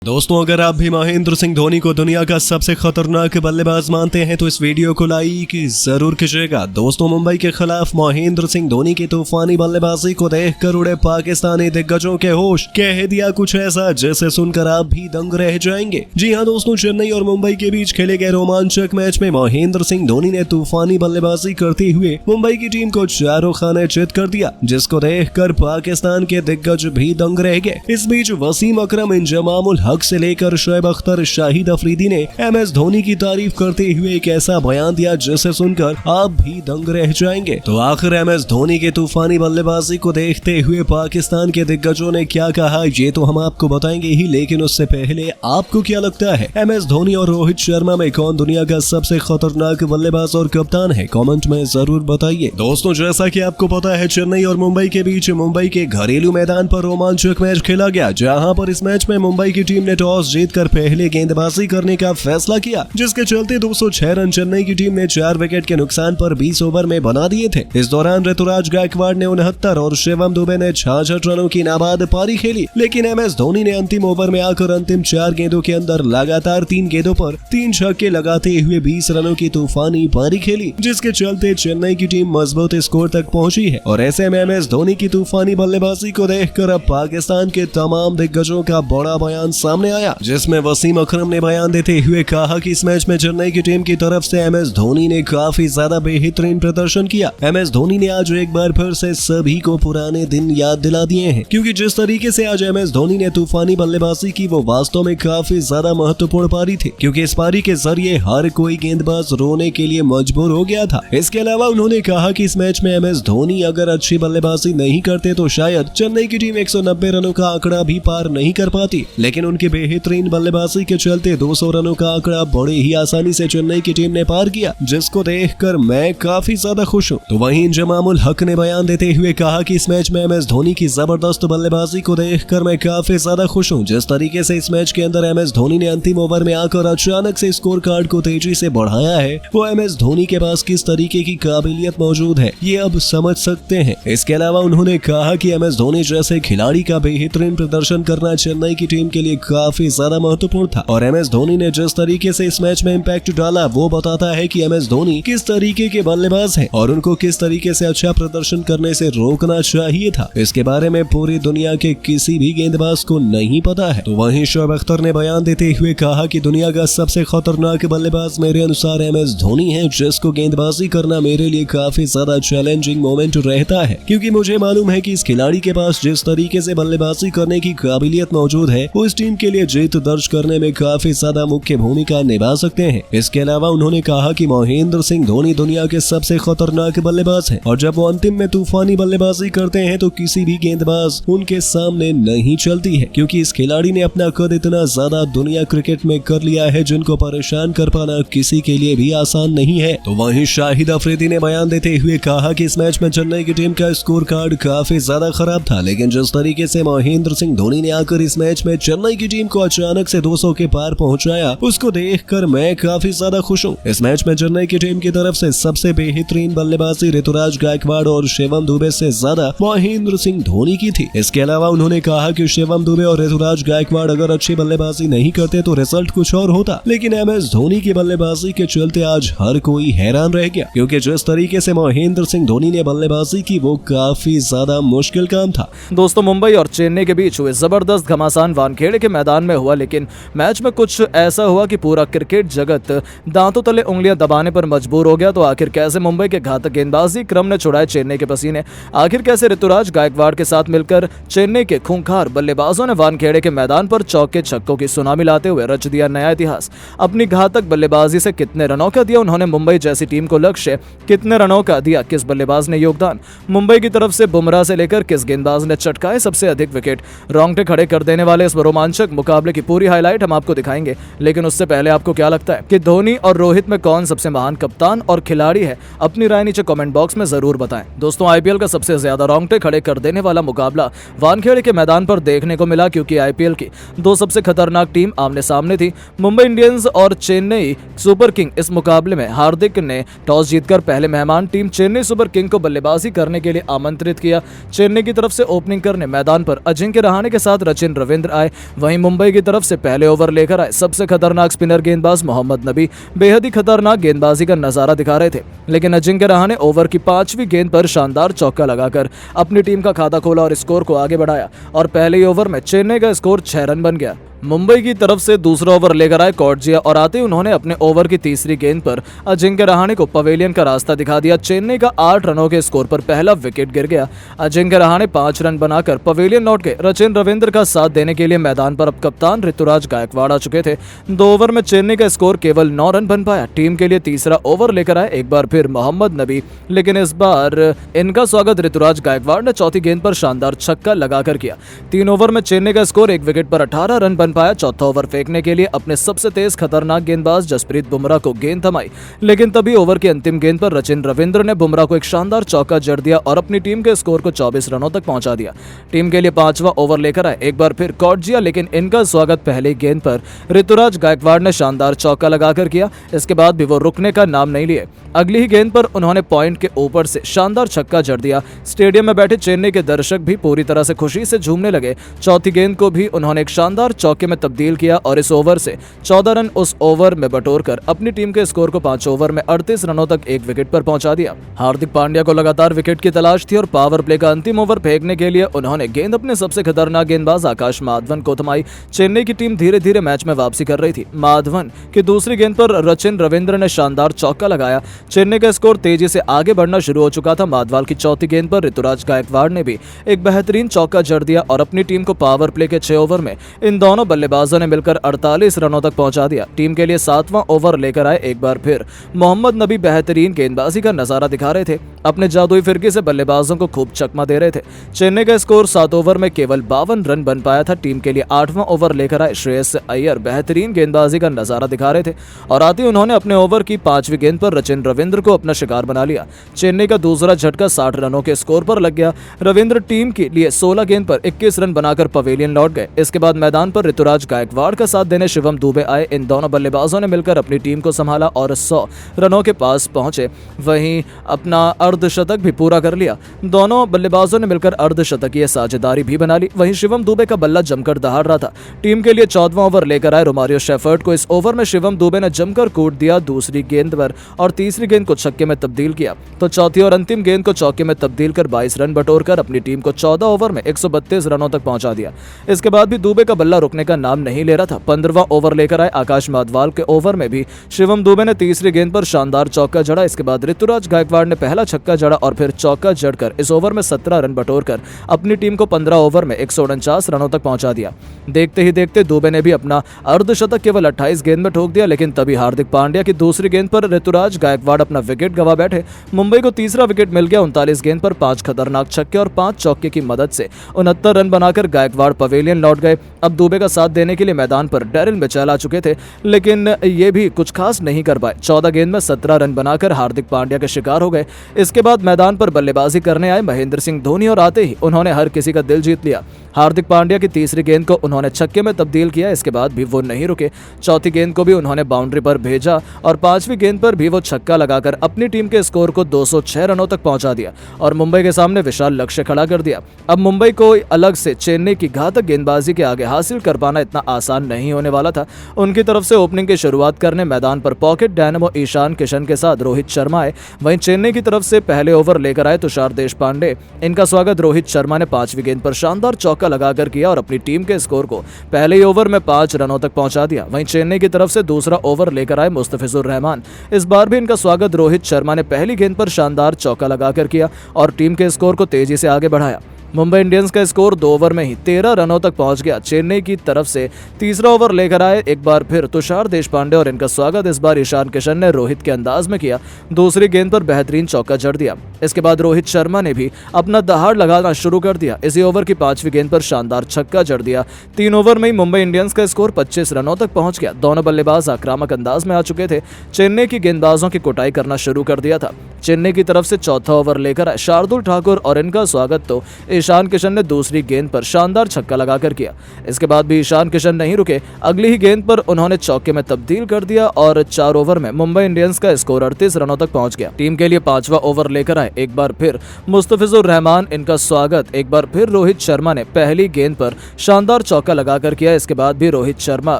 दोस्तों, अगर आप भी महेंद्र सिंह धोनी को दुनिया का सबसे खतरनाक बल्लेबाज मानते हैं तो इस वीडियो को लाइक जरूर कीजिएगा। दोस्तों, मुंबई के खिलाफ महेंद्र सिंह धोनी की तूफानी बल्लेबाजी को देखकर उड़े पाकिस्तानी दिग्गजों के होश कह दिया कुछ ऐसा जिसे सुनकर आप भी दंग रह जाएंगे। जी हां दोस्तों, चेन्नई और मुंबई के बीच खेले गए रोमांचक मैच में महेंद्र सिंह धोनी ने तूफानी बल्लेबाजी करते हुए मुंबई की टीम को चारों खाने चित कर दिया, जिसको देखकर पाकिस्तान के दिग्गज भी दंग रह गए। इस बीच वसीम अकरम, इंजमामुल हक से लेकर शोएब अख्तर, शाहिद अफरीदी ने MS धोनी की तारीफ करते हुए एक ऐसा बयान दिया जिसे सुनकर आप भी दंग रह जाएंगे। तो आखिर MS धोनी के तूफानी बल्लेबाजी को देखते हुए पाकिस्तान के दिग्गजों ने क्या कहा, ये तो हम आपको बताएंगे ही, लेकिन उससे पहले आपको क्या लगता है MS धोनी और रोहित शर्मा में कौन दुनिया का सबसे खतरनाक बल्लेबाज और कप्तान है? कमेंट में जरूर बताइए। दोस्तों, जैसा कि आपको पता है, चेन्नई और मुंबई के बीच मुंबई के घरेलू मैदान पर रोमांचक मैच खेला गया, जहां पर इस मैच में मुंबई की टीम ने टॉस जीतकर पहले गेंदबाजी करने का फैसला किया, जिसके चलते 206 रन चेन्नई की टीम ने 4 विकेट के नुकसान पर 20 ओवर में बना दिए थे। इस दौरान ऋतुराज गायकवाड़ ने 69 और शिवम दुबे ने 66 रनों की नाबाद पारी खेली, लेकिन MS धोनी ने अंतिम ओवर में आकर अंतिम 4 गेंदों के अंदर लगातार 3 गेंदों पर 3 छक्के लगाते हुए 20 रनों की तूफानी पारी खेली, जिसके चलते चेन्नई की टीम मजबूत स्कोर तक पहुंची है। और ऐसे में MS धोनी की तूफानी बल्लेबाजी को देखकर अब पाकिस्तान के तमाम दिग्गजों का बड़ा बयान सामने आया, जिसमें वसीम अकरम ने बयान देते हुए कहा कि इस मैच में चेन्नई की टीम की तरफ से MS धोनी ने काफी ज्यादा बेहतरीन प्रदर्शन किया। MS धोनी ने आज एक बार फिर से सभी को पुराने दिन याद दिला दिए हैं, क्योंकि जिस तरीके से आज MS धोनी ने तूफानी बल्लेबाजी की वो वास्तव में काफी ज्यादा महत्वपूर्ण पारी थी, क्योंकि इस पारी के जरिए हर कोई गेंदबाज रोने के लिए मजबूर हो गया था। इसके अलावा उन्होंने कहा कि इस मैच में MS धोनी अगर अच्छी बल्लेबाजी नहीं करते तो शायद चेन्नई की टीम 190 रनों का आंकड़ा भी पार नहीं कर पाती, लेकिन उनके बेहतरीन बल्लेबाजी के चलते 200 रनों का आंकड़ा बड़े ही आसानी से चेन्नई की टीम ने पार किया, जिसको देखकर मैं काफी ज्यादा खुश हूँ। तो वहीं इंजमामुल हक ने बयान देते हुए कहा कि इस मैच में MS धोनी की जबरदस्त बल्लेबाजी को देखकर मैं काफी ज्यादा खुश हूँ। जिस तरीके से इस मैच के अंदर MS धोनी ने अंतिम ओवर में आकर अचानक से स्कोर कार्ड को तेजी से बढ़ाया है, वो MS धोनी के पास किस तरीके की काबिलियत मौजूद है ये अब समझ सकते हैं। इसके अलावा उन्होंने कहा कि MS धोनी जैसे खिलाड़ी का बेहतरीन प्रदर्शन करना चेन्नई की टीम के लिए काफी ज्यादा महत्वपूर्ण था, और MS धोनी ने जिस तरीके से इस मैच में इम्पैक्ट डाला वो बताता है कि MS धोनी किस तरीके के बल्लेबाज हैं और उनको किस तरीके से अच्छा प्रदर्शन करने से रोकना चाहिए था। इसके बारे में पूरी दुनिया के किसी भी गेंदबाज को नहीं पता है। तो वहीं शोएब अख्तर ने बयान देते हुए कहा कि दुनिया का सबसे खतरनाक बल्लेबाज मेरे अनुसार MS धोनी है, जिसको गेंदबाजी करना मेरे लिए काफी ज्यादा चैलेंजिंग मोमेंट रहता है, क्योंकि मुझे मालूम है कि इस खिलाड़ी के पास जिस तरीके से बल्लेबाजी करने की काबिलियत मौजूद है वो इस टीम के लिए जीत दर्ज करने में काफी ज्यादा मुख्य भूमिका निभा सकते हैं। इसके अलावा उन्होंने कहा कि महेंद्र सिंह धोनी दुनिया के सबसे खतरनाक बल्लेबाज हैं, और जब वो अंतिम में तूफानी बल्लेबाजी करते हैं तो किसी भी गेंदबाज उनके सामने नहीं चलती है, क्योंकि इस खिलाड़ी ने अपना कद इतना ज्यादा दुनिया क्रिकेट में कर लिया है जिनको परेशान कर पाना किसी के लिए भी आसान नहीं है। तो वहीं शाहिद अफरीदी ने बयान देते हुए कहा कि इस मैच में चेन्नई की टीम का स्कोर कार्ड काफी ज्यादा खराब था, लेकिन जिस तरीके से महेंद्र सिंह धोनी ने आकर इस मैच में चेन्नई की टीम को अचानक से 200 के पार पहुंचाया, उसको देखकर मैं काफी ज्यादा खुश हूँ। इस मैच में चेन्नई की टीम की तरफ से सबसे बेहतरीन बल्लेबाजी ऋतुराज गायकवाड़ और शिवम दुबे से ज्यादा महेंद्र सिंह धोनी की थी। इसके अलावा उन्होंने कहा कि शिवम दुबे और ऋतुराज गायकवाड़ अगर अच्छी बल्लेबाजी नहीं करते तो रिजल्ट कुछ और होता, लेकिन MS धोनी की बल्लेबाजी के चलते आज हर कोई हैरान रह गया, क्योंकि जिस तरीके से महेंद्र सिंह धोनी ने बल्लेबाजी की वो काफी ज्यादा मुश्किल काम था। दोस्तों, मुंबई और चेन्नई के बीच हुए जबरदस्त घमासान वानखेड़े के मैदान में हुआ, लेकिन मैच में कुछ ऐसा हुआ कि पूरा क्रिकेट जगत दांतों तले उंगलियां दबाने पर मजबूर हो गया। तो आखिर कैसे मुंबई के घातक गेंदबाजी क्रम ने छुड़ाए चेन्नई के पसीने, आखिर कैसे ऋतुराज गायकवाड़ के साथ मिलकर चेन्नई के खूंखार बल्लेबाजों ने वानखेड़े के मैदान पर चौके छक्कों की सुनामी लाते हुए रच दिया नया इतिहास। अपनी घातक बल्लेबाजी से कितने रनों का दिया उन्होंने मुंबई जैसी टीम को लक्ष्य, कितने रनों का दिया किस बल्लेबाज ने योगदान, मुंबई की तरफ से बुमराह से लेकर किस गेंदबाज ने चटकाए सबसे अधिक विकेट। रोंगटे खड़े कर देने वाले इस रोमांचक मुकाबले की पूरी हाईलाइट हम आपको दिखाएंगे, लेकिन उससे पहले आपको क्या लगता है कि धोनी और रोहित में कौन सबसे महान कप्तान और खिलाड़ी है? अपनी राय नीचे कमेंट बॉक्स में जरूर बताएं। दोस्तों, IPL का सबसे ज्यादा रोंगटे खड़े कर देने वाला मुकाबला वानखेड़े के मैदान पर देखने को मिला, क्योंकि IPL की दो सबसे खतरनाक टीम आमने सामने थी, मुंबई इंडियंस और चेन्नई सुपर किंग। इस मुकाबले में हार्दिक ने टॉस जीतकर पहले मेहमान टीम चेन्नई सुपर किंग को बल्लेबाजी करने के लिए आमंत्रित किया। चेन्नई की तरफ से ओपनिंग करने मैदान पर अजिंक्य रहाणे के साथ रचिन रविंद्र आए, वहीं वहीं मुंबई की तरफ से पहले ओवर लेकर आए सबसे खतरनाक स्पिनर गेंदबाज मोहम्मद नबी बेहद ही खतरनाक गेंदबाजी का नजारा दिखा रहे थे, लेकिन अजिंक्य रहाणे ओवर की 5वीं गेंद पर शानदार चौका लगाकर अपनी टीम का खाता खोला और स्कोर को आगे बढ़ाया और पहले ही ओवर में चेन्नई का स्कोर 6 रन बन गया। मुंबई की तरफ से दूसरा ओवर लेकर आए कॉर्जिया और आते ही उन्होंने अपने ओवर की तीसरी गेंद पर अजिंक्य रहाणे को पवेलियन का रास्ता दिखा दिया। चेन्नई का 8 रनों के स्कोर पर पहला विकेट गिर गया। अजिंक्य रहाणे 5 रन बनाकर पवेलियन लौट गए। रचिन रविंद्र का साथ देने के लिए मैदान पर अब कप्तान ऋतुराज गायकवाड़ आ चुके थे। 2 ओवर में चेन्नई का स्कोर केवल 9 रन बन पाया। टीम के लिए तीसरा ओवर लेकर आए एक बार फिर मोहम्मद नबी, लेकिन इस बार इनका स्वागत ऋतुराज गायकवाड़ ने चौथी गेंद पर शानदार छक्का लगाकर किया। 3 ओवर में चेन्नई का स्कोर 1 विकेट पर 18 रन बन पाया। चौथा ओवर फेंकने के लिए अपने सबसे तेज खतरनाक गेंदबाज जसप्रीत बुमराह को गेंद थमाई, लेकिन तभी ओवर की अंतिम गेंद पर रचिन रविंद्र ने बुमराह को एक शानदार चौका जड़ दिया और अपनी टीम के स्कोर को 24 रनों तक पहुंचा दिया। टीम के लिए 5वां ओवर लेकर आए एक बार फिर कॉर्जिया, लेकिन इनका स्वागत पहली गेंद पर ऋतुराज गायकवाड़ ने शानदार चौका लगाकर किया। इसके बाद भी वो रुकने का नाम नहीं लिए। अगली ही गेंद पर उन्होंने पॉइंट के ऊपर से शानदार छक्का जड़ दिया। स्टेडियम में बैठे चेन्नई के दर्शक भी पूरी तरह से खुशी से झूमने लगे। चौथी गेंद को भी उन्होंने एक शानदार चौके में तब्दील किया और इस ओवर से 14 रन उस ओवर में बटोरकर अपनी टीम के स्कोर को 5 ओवर में 38 रनों तक 1 विकेट पर पहुंचा दिया। हार्दिक पांड्या को लगातार विकेट की तलाश थी और पावर प्ले का अंतिम ओवर फेंकने के लिए उन्होंने गेंद अपने सबसे खतरनाक गेंदबाज आकाश माधवन को थमाई। चेन्नई की टीम धीरे धीरे मैच में वापसी कर रही थी। माधवन की दूसरी गेंद पर रचिन रविंद्र ने शानदार चौका लगाया। चेन्नई का स्कोर तेजी से आगे बढ़ना शुरू हो चुका था। माधवाल की चौथी गेंद पर ऋतुराज गायकवाड़ ने भी एक बेहतरीन चौका जड़ दिया और अपनी टीम को पावर प्ले के 6 ओवर में इन दोनों बल्लेबाजों ने मिलकर 48 रनों तक पहुंचा दिया। टीम के लिए 7वां ओवर लेकर आए एक बार फिर मोहम्मद नबी बेहतरीन गेंदबाजी का नजारा दिखा रहे थे। अपने जादुई फिरकी से बल्लेबाजों को खूब चकमा दे रहे थे। चेन्नई का स्कोर 7 ओवर में केवल 52 रन बन पाया था। टीम के लिए 8वां ओवर लेकर आए श्रेयस अय्यर बेहतरीन गेंदबाजी का नजारा दिखा रहे थे और आते ही उन्होंने अपने ओवर की 5वीं गेंद पर रचिन रविंद्र को अपना शिकार बना लिया। चेन्नई का दूसरा झटका 60 रनों के स्कोर पर लग गया। रविंद्र टीम के लिए 16 गेंद पर 21 रन बनाकर पवेलियन लौट गए। इसके बाद मैदान पर ऋतुराज गायकवाड़ का साथ देने शिवम दुबे आए। इन दोनों बल्लेबाजों ने मिलकर अपनी टीम को संभाला और 100 रनों के पास पहुंचे। वहीं अपना अर्धशतक भी पूरा कर लिया। दोनों बल्लेबाजों ने मिलकर अर्धशतकीय साझेदारी भी बना ली। वहीं शिवम दुबे का बल्ला जमकर दहाड़ रहा था। टीम के लिए 14वां ओवर लेकर आए रोमारियो शेफर्ड को। इस ओवर में शिवम दुबे ने जमकर कूट दिया दूसरी गेंद पर और तीसरी गेंद को छक्के में तब्दील किया, तो चौथी और अंतिम गेंद को चौके में तब्दील कर 22 रन बटोरकर अपनी टीम को 14 ओवर में 132 रनों तक पहुंचा दिया। इसके बाद भी दुबे का बल्ला रुकने का नाम नहीं ले रहा था। 15वां ओवर लेकर आए आकाश माधवाल के ओवर में भी शिवम दुबे ने तीसरी गेंद पर शानदार चौका जड़ा। इसके बाद ऋतुराज गायकवाड़ ने पहला छक्का जड़ा और फिर चौका जड़कर इस ओवर में 17 रन बटोरकर अपनी टीम को 15 ओवर में 149 रनों तक पहुंचा दिया। देखते ही देखते दुबे ने भी अपना अर्धशतक केवल 28 गेंद में ठोक दिया, लेकिन तभी हार्दिक पांड्या की दूसरी गेंद पर ऋतुराज गायकवाड़ अपना विकेट गंवा बैठे। मुंबई को तीसरा विकेट मिल गया। 39 गेंद पर 5 खतरनाक छक्के और 5 चौके की मदद से 69 रन बनाकर गायकवाड़ पवेलियन लौट गए। अब दुबे का साथ देने के लिए मैदान पर डैरिल मिचेल आ चुके थे, लेकिन ये भी कुछ खास नहीं कर पाए। 14 गेंद में 17 रन बनाकर हार्दिक पांड्या के शिकार हो गए। इसके बाद मैदान पर बल्लेबाजी करने आए महेंद्र सिंह धोनी और आते ही उन्होंने हर किसी का दिल जीत लिया। हार्दिक पांड्या की तीसरी गेंद को उन्होंने छक्के में तब्दील किया। इसके बाद भी वो नहीं रुके। चौथी गेंद को भी उन्होंने बाउंड्री पर भेजा और 5वीं गेंद पर भी वो छक्का लगाकर अपनी टीम के स्कोर को 206 रनों तक पहुंचा दिया और मुंबई के सामने विशाल लक्ष्य खड़ा कर दिया। अब मुंबई को अलग से चेन्नई की घातक गेंदबाजी के आगे हासिल कर पाना इतना आसान नहीं होने वाला था। उनकी तरफ से ओपनिंग की शुरुआत करने मैदान पर पॉकेट डायनामो ईशान किशन के साथ रोहित शर्मा आए। वहीं चेन्नई की तरफ से पहले ओवर लेकर आए तुषार देशपांडे। इनका स्वागत रोहित शर्मा ने 5वीं गेंद पर शानदार चौका लगाकर किया और अपनी टीम के स्कोर को पहले ही ओवर में 5 रनों तक पहुंचा दिया। वहीं चेन्नई की तरफ से दूसरा ओवर लेकर आए मुस्तफिजुर रहमान। इस बार भी इनका स्वागत रोहित शर्मा ने पहली गेंद पर शानदार चौका लगाकर किया और टीम के स्कोर को तेजी से आगे बढ़ाया। मुंबई इंडियंस का स्कोर 2 ओवर में ही 13 रनों तक पहुंच गया। चेन्नई की तरफ से तीसरा ओवर लेकर आए एक बार फिर तुषार देशपांडे और इनका स्वागत इस बार ईशान किशन ने रोहित के अंदाज में किया। दूसरी गेंद पर बेहतरीन चौका जड़ दिया। इसके बाद रोहित शर्मा ने भी अपना दहाड़ लगाना शुरू कर दिया। इसी ओवर की 5वीं गेंद पर शानदार छक्का जड़ दिया। 3 ओवर में ही मुंबई इंडियंस का स्कोर 25 रनों तक पहुंच गया। दोनों बल्लेबाज आक्रामक अंदाज में आ चुके थे। चेन्नई की गेंदबाजों की कुटाई करना शुरू कर दिया था। चेन्नई की तरफ से चौथा ओवर लेकर आए शार्दुल ठाकुर और इनका स्वागत तो ईशान किशन ने दूसरी गेंद पर शानदार छक्का लगाकर किया। इसके बाद भी ईशान किशन नहीं रुके, अगली ही गेंद पर उन्होंने चौके में तब्दील कर दिया और 4 ओवर में मुंबई इंडियंस का स्कोर 38 रनों तक पहुंच गया। टीम के लिए 5वां ओवर लेकर आए एक बार फिर मुस्तफिजुर रहमान, इनका स्वागत। एक बार फिर रोहित शर्मा ने पहली गेंद पर शानदार चौका लगाकर किया। इसके बाद भी रोहित शर्मा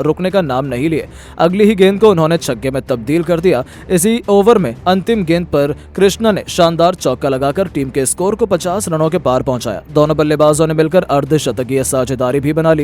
रुकने का नाम नहीं लिए, अगली ही गेंद को उन्होंने छक्के में तब्दील कर दिया। इसी ओवर में अंतिम गेंद पर कृष्णा ने शानदार चौका लगाकर टीम के स्कोर को 50 रनों के पार पहुंचाया। दोनों बल्लेबाजों ने मिलकर अर्धशतकीय साझेदारी भी बना ली।